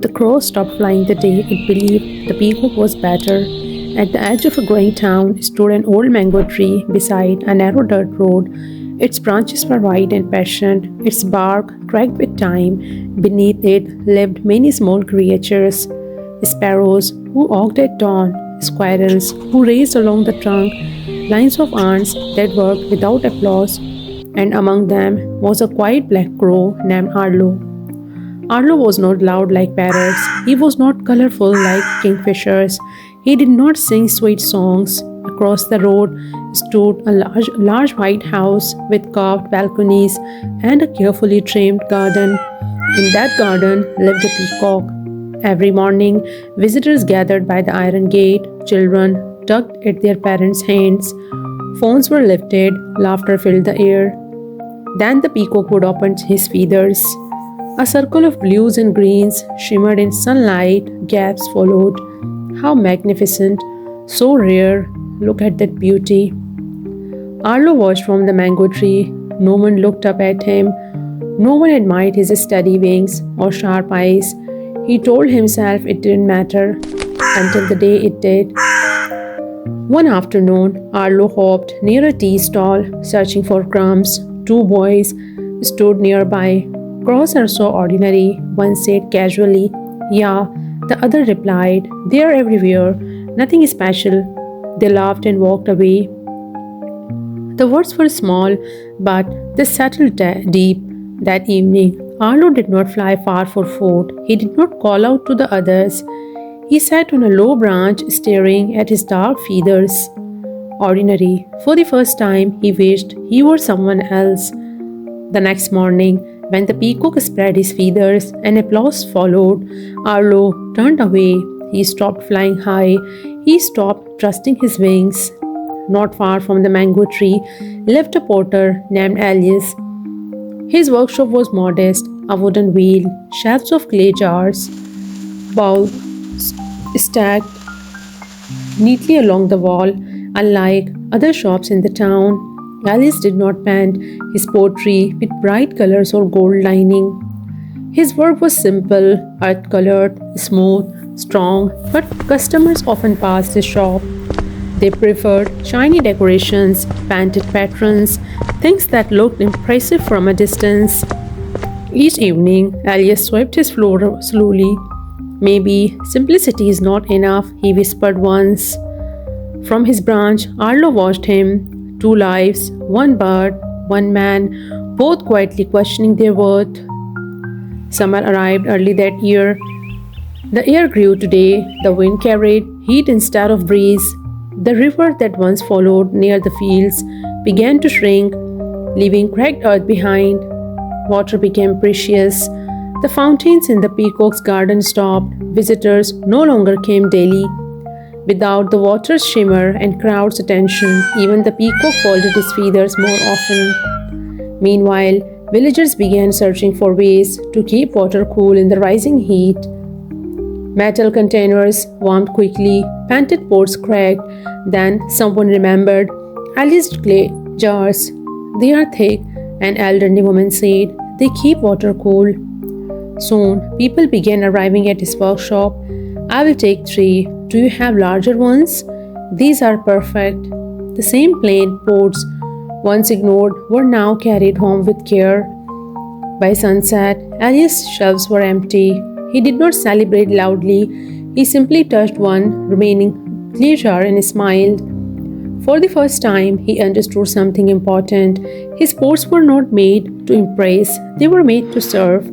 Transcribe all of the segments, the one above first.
The crow stopped flying the day it believed the peacock was better. At the edge of a growing town stood an old mango tree beside a narrow dirt road. Its branches were wide and passionate, its bark cracked with time. Beneath it lived many small creatures, sparrows who walked at dawn, squirrels who raced along the trunk, lines of ants that worked without applause, and among them was a quiet black crow named Arlo. Arlo was not loud like parrots. He was not colorful like kingfishers. He did not sing sweet songs. Across the road stood a large white house with carved balconies and a carefully trimmed garden. In that garden lived a peacock. Every morning, visitors gathered by the iron gate, children tugged at their parents' hands. Phones were lifted, laughter filled the air. Then the peacock would open his feathers. A circle of blues and greens shimmered in sunlight, gaps followed. How magnificent, so rare, look at that beauty. Arlo watched from the mango tree. No one looked up at him. No one admired his steady wings or sharp eyes. He told himself it didn't matter until the day it did. One afternoon, Arlo hopped near a tea stall, searching for crumbs. Two boys stood nearby. Crows are so ordinary, one said casually. Yeah, the other replied. They are everywhere, nothing special. They laughed and walked away. The words were small, but they settled deep. That evening, Arlo did not fly far for food. He did not call out to the others. He sat on a low branch, staring at his dark feathers. Ordinary. For the first time, he wished he were someone else. The next morning, when the peacock spread his feathers and applause followed, Arlo turned away. He stopped flying high. He stopped trusting his wings. Not far from the mango tree lived a potter named Elias. His workshop was modest, a wooden wheel, shelves of clay jars, bowls stacked neatly along the wall. Unlike other shops in the town, Alice did not paint his pottery with bright colors or gold lining. His work was simple, earth-colored, smooth, strong, but customers often passed his shop. They preferred shiny decorations, painted patterns, things that looked impressive from a distance. Each evening, Elias swept his floor slowly. Maybe simplicity is not enough, he whispered once. From his branch, Arlo watched him. Two lives, one bird, one man, both quietly questioning their worth. Summer arrived early that year. The air grew today, the wind carried heat instead of breeze. The river that once followed near the fields began to shrink, leaving cracked earth behind. Water became precious. The fountains in the peacock's garden stopped. Visitors no longer came daily. Without the water's shimmer and crowd's attention, even the peacock folded his feathers more often. Meanwhile, villagers began searching for ways to keep water cool in the rising heat. Metal containers warmed quickly, painted pots cracked. Then someone remembered Alice's clay jars. They are thick, an elderly woman said. They keep water cool. Soon, people began arriving at his workshop. I will take 3. Do you have larger ones? These are perfect. The same plain pots, once ignored, were now carried home with care. By sunset, Alice's shelves were empty. He did not celebrate loudly. He simply touched one remaining clay jar and smiled. For the first time, he understood something important. His pots were not made to impress, they were made to serve.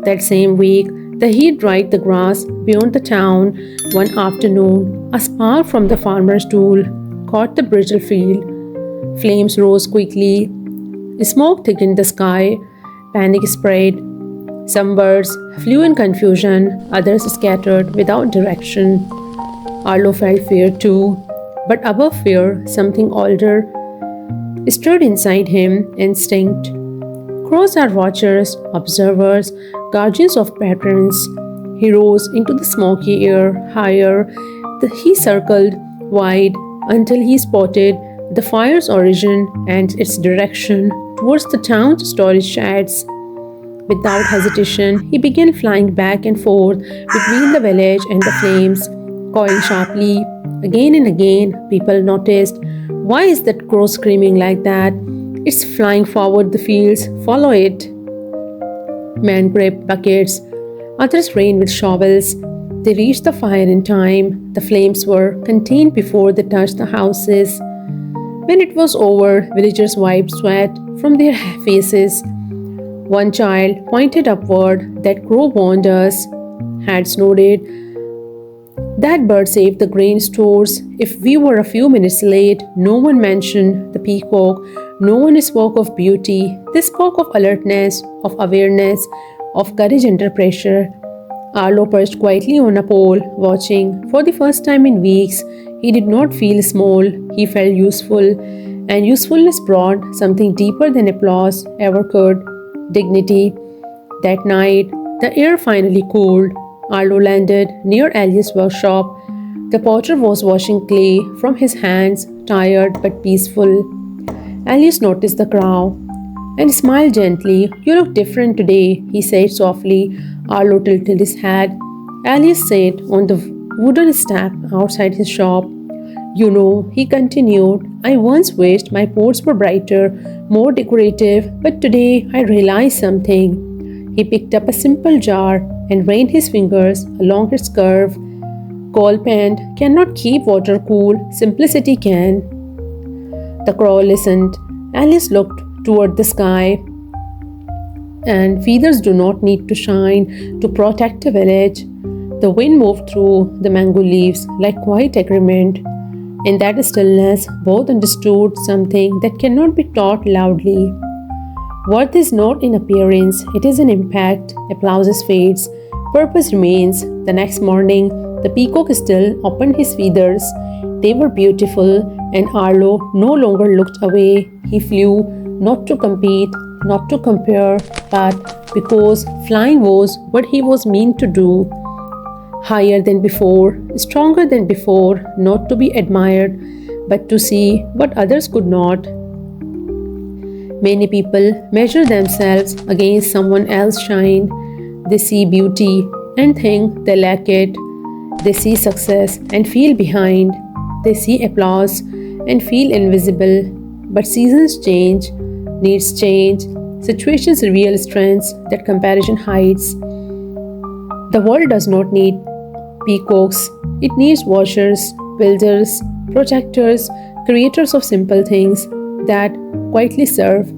That same week, the heat dried the grass beyond the town. One afternoon, a spark from the farmer's tool caught the bridal field. Flames rose quickly. Smoke thickened the sky. Panic spread. Some birds flew in confusion, others scattered without direction. Arlo felt fear too, but above fear, something older stirred inside him, instinct. Crows are watchers, observers, guardians of patterns. He rose into the smoky air, higher. He circled wide until he spotted the fire's origin and its direction towards the town's storage sheds. Without hesitation, he began flying back and forth between the village and the flames, cawing sharply. Again and again, people noticed. Why is that crow screaming like that? It's flying forward the fields. Follow it. Men grabbed buckets. Others ran with shovels. They reached the fire in time. The flames were contained before they touched the houses. When it was over, villagers wiped sweat from their faces. One child pointed upward. That crow warned us. Heads nodded. That bird saved the grain stores. If we were a few minutes late, no one mentioned the peacock. No one spoke of beauty. They spoke of alertness, of awareness, of courage under pressure. Arlo perched quietly on a pole, watching. For the first time in weeks, he did not feel small. He felt useful. And usefulness brought something deeper than applause ever could: dignity. That night, the air finally cooled. Arlo landed near Alice's workshop. The potter was washing clay from his hands, tired but peaceful. Alice noticed the crow and smiled gently. You look different today, he said softly. Arlo tilted his head. Alice sat on the wooden step outside his shop. You know, he continued, I once wished my pots were brighter, more decorative, but today I realized something. He picked up a simple jar and ran his fingers along its curve. Coal pen cannot keep water cool, simplicity can. The crow listened. Alice looked toward the sky. And feathers do not need to shine to protect a village. The wind moved through the mango leaves like quiet agreement. In that stillness, both understood something that cannot be taught loudly. Worth is not in appearance, it is in impact. Applause fades, purpose remains. The next morning, the peacock still opened his feathers. They were beautiful, and Arlo no longer looked away. He flew, not to compete, not to compare, but because flying was what he was meant to do. Higher than before, stronger than before, not to be admired, but to see what others could not. Many people measure themselves against someone else's shine. They see beauty and think they lack it. They see success and feel behind. They see applause and feel invisible. But seasons change, needs change, situations reveal strengths that comparison hides. The world does not need peacocks. It needs watchers, builders, protectors, creators of simple things that quietly serve.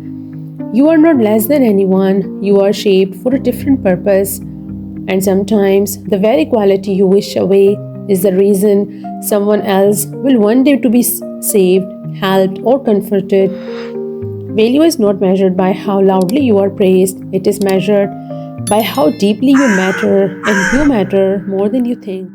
You are not less than anyone. You are shaped for a different purpose. And sometimes the very quality you wish away is the reason someone else will one day to be saved, helped, or comforted. Value is not measured by how loudly you are praised. It is measured by how deeply you matter, and you matter more than you think.